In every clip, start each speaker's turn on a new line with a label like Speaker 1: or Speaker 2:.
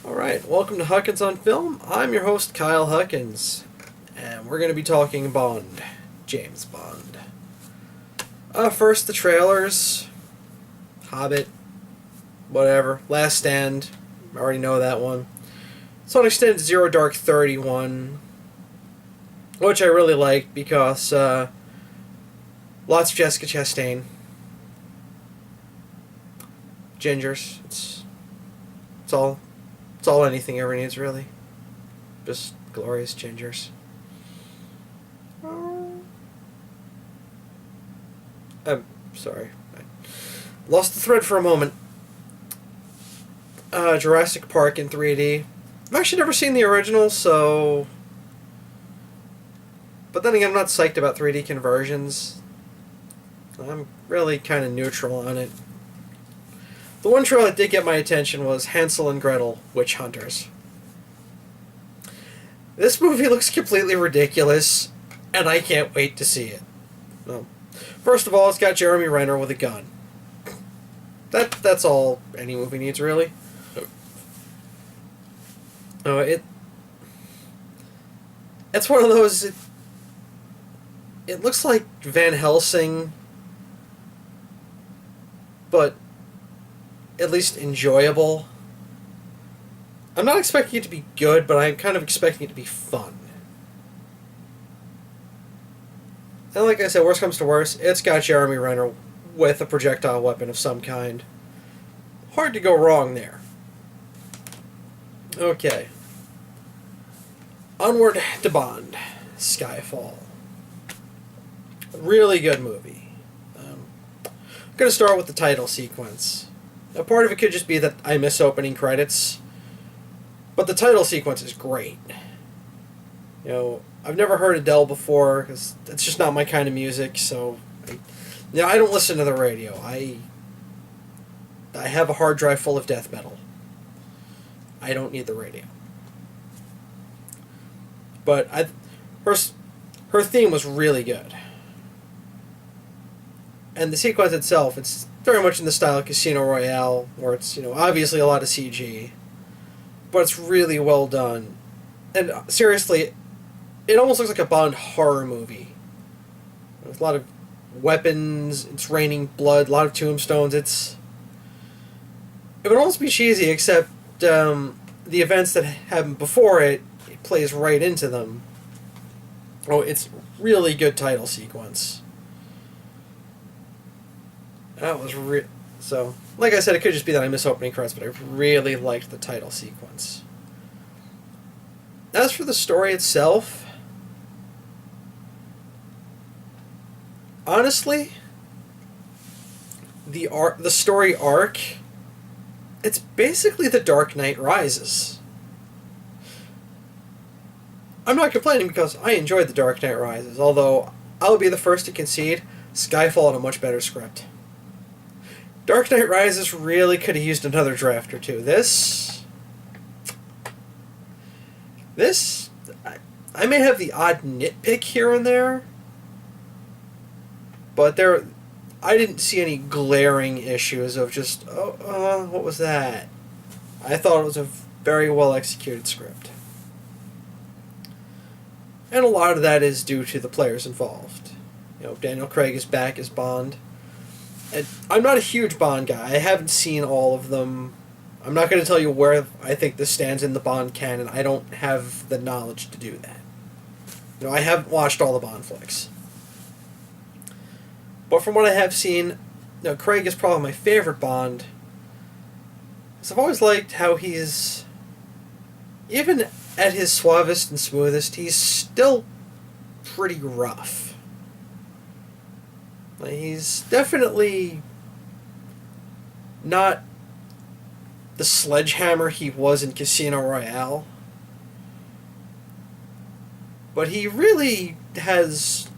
Speaker 1: Alright, welcome to Huckins on Film. I'm your host, Kyle Huckins, and we're going to be talking Bond. James Bond. First, the trailers. Hobbit. Whatever. Last Stand. I already know that one. So an extended Zero Dark 31, which I really liked because lots of Jessica Chastain. Gingers. It's all anything ever needs, really. Just glorious gingers. I'm sorry. I lost the thread for a moment. Jurassic Park in 3D. I've actually never seen the original, so... But then again, I'm not psyched about 3D conversions. I'm really kind of neutral on it. The one trailer that did get my attention was Hansel and Gretel, Witch Hunters. This movie looks completely ridiculous, and I can't wait to see it. Well, first of all, it's got Jeremy Renner with a gun. That's all any movie needs, really. It's one of those... It looks like Van Helsing, but at least enjoyable. I'm not expecting it to be good, but I'm kind of expecting it to be fun. And like I said, worst comes to worst, it's got Jeremy Renner with a projectile weapon of some kind. Hard to go wrong there. Okay. Onward to Bond. Skyfall. Really good movie. I'm going to start with the title sequence. Now, part of it could just be that I miss opening credits, but the title sequence is great. You know, I've never heard Adele before, because it's just not my kind of music, so... I don't listen to the radio. I have a hard drive full of death metal. I don't need the radio. But her theme was really good. And the sequence itself, it's very much in the style of Casino Royale, where it's, obviously a lot of CG, but it's really well done. And seriously, it almost looks like a Bond horror movie. There's a lot of weapons, it's raining blood, a lot of tombstones. It would almost be cheesy, except the events that happened before it plays right into them. Oh, it's really good title sequence. That was so, like I said, it could just be that I miss opening credits, but I really liked the title sequence. As for the story itself, honestly, the story arc, it's basically The Dark Knight Rises. I'm not complaining because I enjoyed The Dark Knight Rises, although I'll be the first to concede Skyfall had a much better script. Dark Knight Rises really could have used another draft or two. This, I may have the odd nitpick here and there, but I didn't see any glaring issues of just, what was that? I thought it was a very well executed script. And a lot of that is due to the players involved. Daniel Craig is back as Bond. And I'm not a huge Bond guy. I haven't seen all of them. I'm not going to tell you where I think this stands in the Bond canon. I don't have the knowledge to do that. I haven't watched all the Bond flicks. But from what I have seen, Craig is probably my favorite Bond. Because I've always liked how he's... Even at his suavest and smoothest, he's still pretty rough. He's definitely not the sledgehammer he was in Casino Royale. But he really has...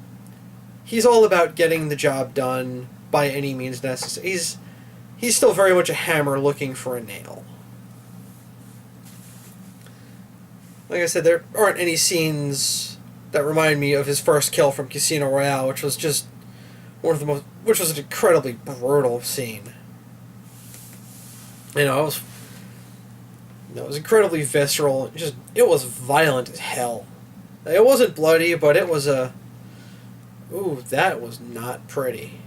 Speaker 1: He's all about getting the job done by any means necessary. He's still very much a hammer looking for a nail. Like I said, there aren't any scenes that remind me of his first kill from Casino Royale, which was just which was an incredibly brutal scene. It was incredibly visceral. It was violent as hell. It wasn't bloody, but it was a... Ooh, that was not pretty.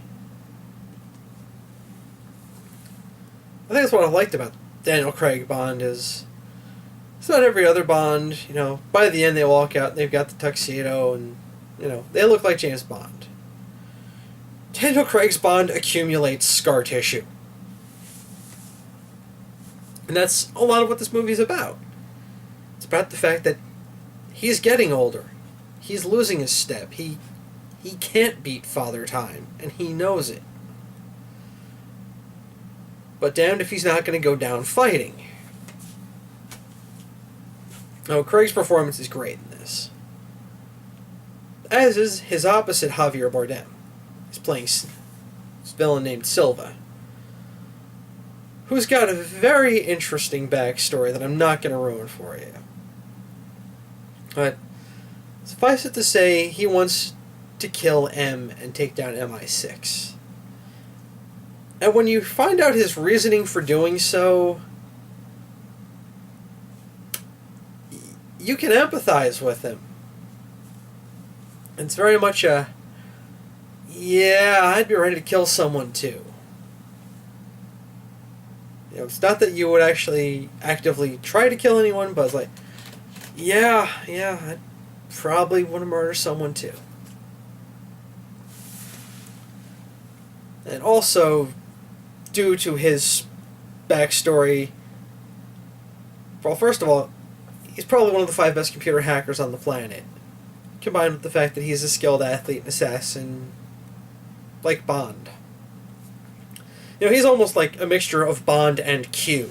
Speaker 1: I think that's what I liked about Daniel Craig Bond is... It's not every other Bond, by the end they walk out and they've got the tuxedo and, they look like James Bond. Daniel Craig's Bond accumulates scar tissue. And that's a lot of what this movie's about. It's about the fact that he's getting older. He's losing his step. He can't beat Father Time, and he knows it. But damned if he's not going to go down fighting. Oh, Craig's performance is great in this. As is his opposite, Javier Bardem. He's playing this villain named Silva, who's got a very interesting backstory that I'm not going to ruin for you. But suffice it to say, he wants to kill M and take down MI6. And when you find out his reasoning for doing so, you can empathize with him. It's very much a, yeah, I'd be ready to kill someone too. It's not that you would actually actively try to kill anyone, but it's like, yeah, I'd probably want to murder someone too. And also, due to his backstory, well, first of all, he's probably one of the 5 best computer hackers on the planet, combined with the fact that he's a skilled athlete and assassin, like Bond. He's almost like a mixture of Bond and Q.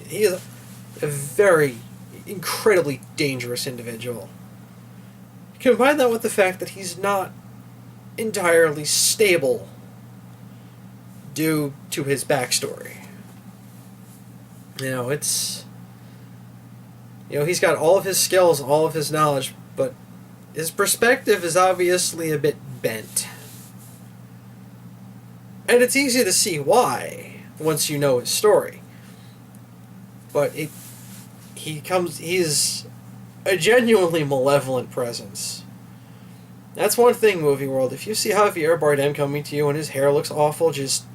Speaker 1: He is a very, incredibly dangerous individual. Combine that with the fact that he's not entirely stable due to his backstory. It's... he's got all of his skills, all of his knowledge, but his perspective is obviously a bit bent. And it's easy to see why, once you know his story. But he's a genuinely malevolent presence. That's one thing, movie world. If you see Javier Bardem coming to you and his hair looks awful, just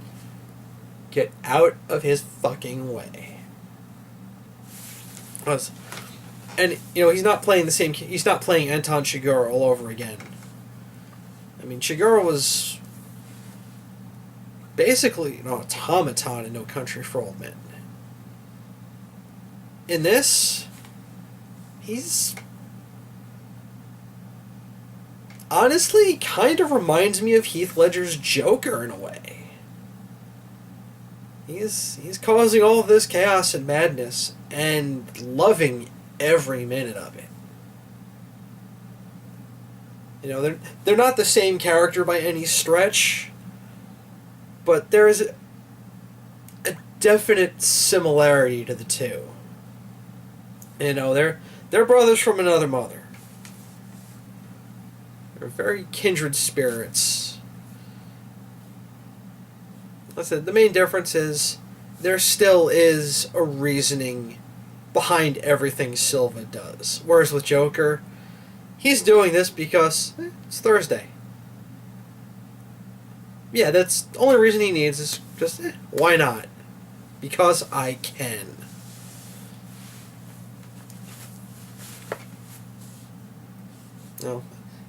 Speaker 1: get out of his fucking way. And, he's not playing he's not playing Anton Chigurh all over again. I mean, Chigurh was basically an automaton in No Country for Old Men. In this, he's honestly kind of reminds me of Heath Ledger's Joker in a way. He's causing all of this chaos and madness and loving every minute of it. They're not the same character by any stretch, but there is a definite similarity to the two. They're brothers from another mother. They're very kindred spirits. Listen, the main difference is there still is a reasoning behind everything Silva does. Whereas with Joker, he's doing this because it's Thursday. Yeah, that's the only reason he needs is just, why not? Because I can.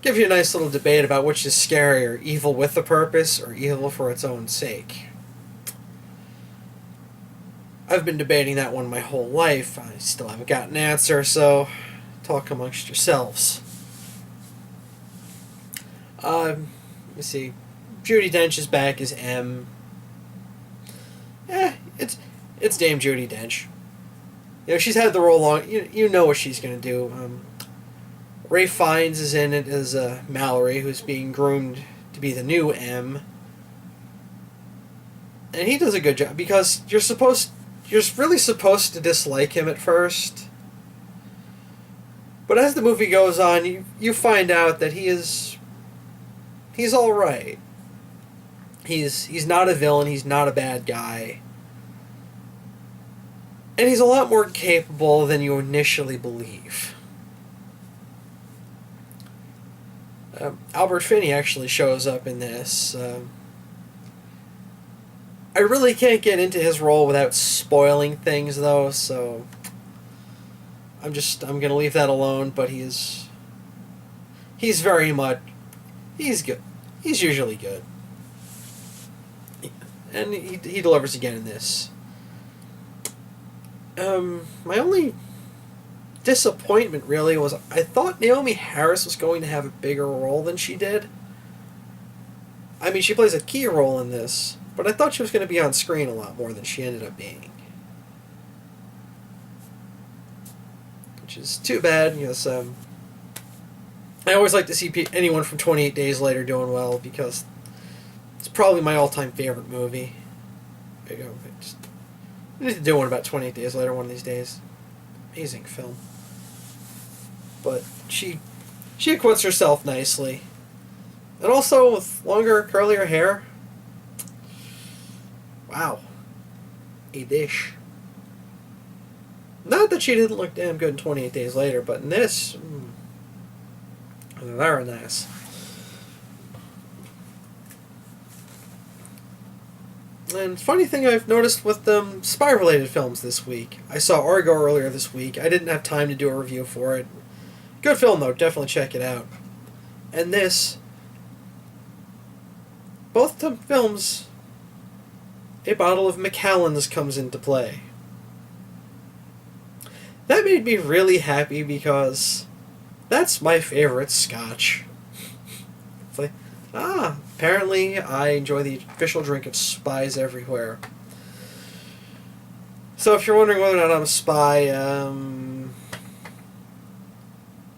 Speaker 1: Give you a nice little debate about which is scarier, evil with a purpose or evil for its own sake. I've been debating that one my whole life. I still haven't got an answer, so talk amongst yourselves. Let me see. Judi Dench is back as M. It's Dame Judi Dench. She's had the role long. You know what she's gonna do. Ralph Fiennes is in it as Mallory, who's being groomed to be the new M. And he does a good job because you're really supposed to dislike him at first. But as the movie goes on, you find out that he's all right. He's not a villain. He's not a bad guy. And he's a lot more capable than you initially believe. Albert Finney actually shows up in this. I really can't get into his role without spoiling things, though, so I'm gonna leave that alone. But he's very much, he's good. He's usually good, and he delivers again in this. My only disappointment really was I thought Naomi Harris was going to have a bigger role than she did. I mean, she plays a key role in this, but I thought she was going to be on screen a lot more than she ended up being. Which is too bad, because I always like to see anyone from 28 Days Later doing well, because it's probably my all-time favorite movie. There you go. I need to do one about 28 Days Later one of these days. Amazing film. But she acquits herself nicely. And also with longer, curlier hair. Wow. A dish. Not that she didn't look damn good in 28 Days Later, but in this, very nice. And funny thing I've noticed with spy-related films this week. I saw Argo earlier this week. I didn't have time to do a review for it. Good film, though. Definitely check it out. And this, both the films, a bottle of Macallan's comes into play. That made me really happy because that's my favorite scotch. It's like, apparently I enjoy the official drink of spies everywhere. So if you're wondering whether or not I'm a spy,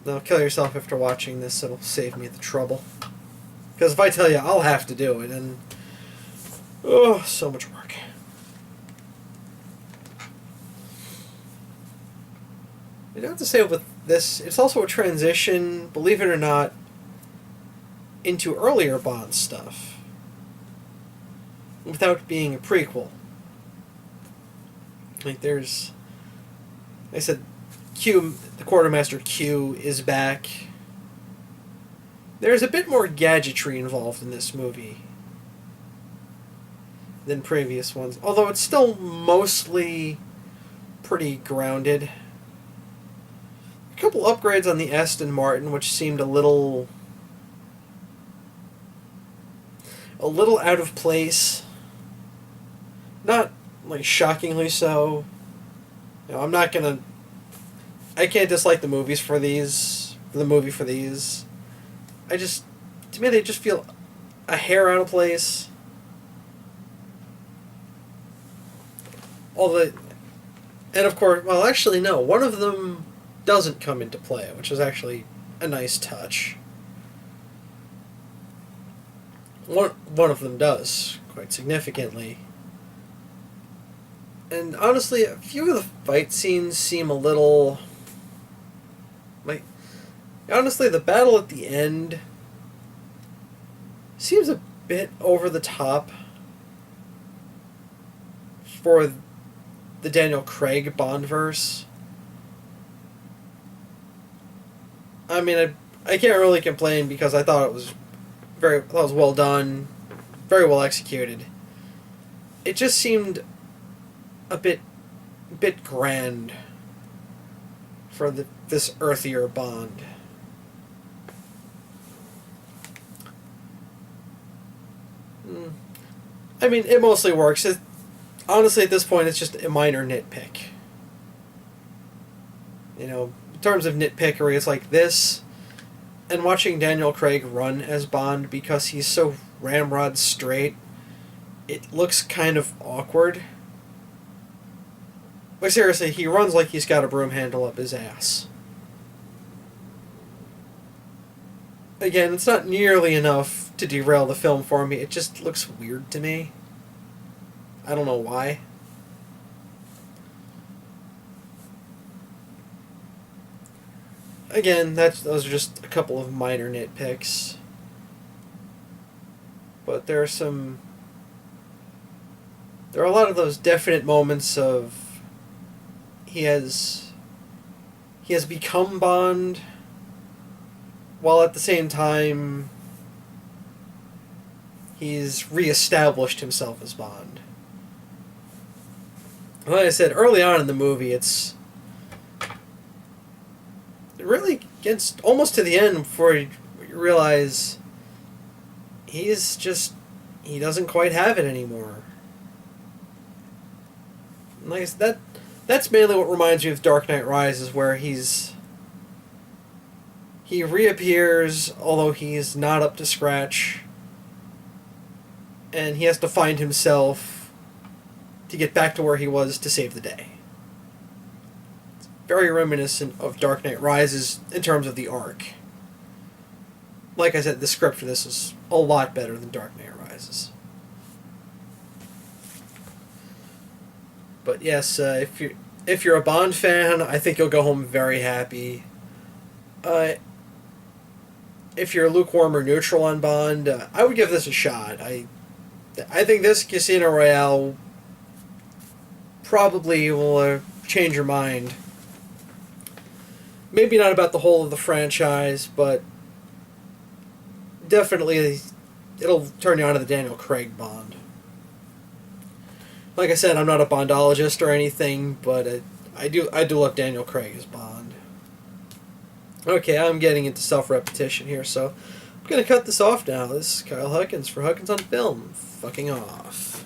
Speaker 1: no, kill yourself after watching this. It'll save me the trouble. Because if I tell you, I'll have to do it, and so much work. I have to say with this, it's also a transition, believe it or not, into earlier Bond stuff, without being a prequel. Like like I said, Q, the Quartermaster Q, is back. There's a bit more gadgetry involved in this movie than previous ones, although it's still mostly pretty grounded. A couple upgrades on the Aston Martin, which seemed a little out of place. Not, like, shockingly so. You know, I can't dislike the movie for these. To me, they just feel a hair out of place. And of course, well, actually, no. One of them doesn't come into play, which is actually a nice touch. One of them does, quite significantly. And honestly, a few of the fight scenes seem a little... honestly, the battle at the end seems a bit over the top for the Daniel Craig Bond-verse. I mean, I can't really complain because I thought it was well done, very well executed. It just seemed a bit grand for this earthier Bond. I mean, it mostly works. Honestly, at this point, it's just a minor nitpick. You know, in terms of nitpickery, it's like this, and watching Daniel Craig run as Bond because he's so ramrod straight, it looks kind of awkward. Like, seriously, he runs like he's got a broom handle up his ass. Again, it's not nearly enough to derail the film for me. It just looks weird to me. I don't know why. Again, those are just a couple of minor nitpicks. But there are a lot of those definite moments of he has become Bond, while at the same time he's reestablished himself as Bond. Like I said, early on in the movie, it really gets almost to the end before you realize he doesn't quite have it anymore. Like I said, that's mainly what reminds me of Dark Knight Rises, where he reappears, although he's not up to scratch, and he has to find himself to get back to where he was to save the day. It's very reminiscent of Dark Knight Rises in terms of the arc. Like I said, the script for this is a lot better than Dark Knight Rises. But yes, if you're a Bond fan, I think you'll go home very happy. If you're lukewarm or neutral on Bond, I would give this a shot. I think this Casino Royale probably will change your mind. Maybe not about the whole of the franchise, but definitely it'll turn you on to the Daniel Craig Bond. Like I said, I'm not a Bondologist or anything, but I do love Daniel Craig as Bond. Okay, I'm getting into self-repetition here, so I'm going to cut this off now. This is Kyle Huckins for Huckins on Film. Fucking off.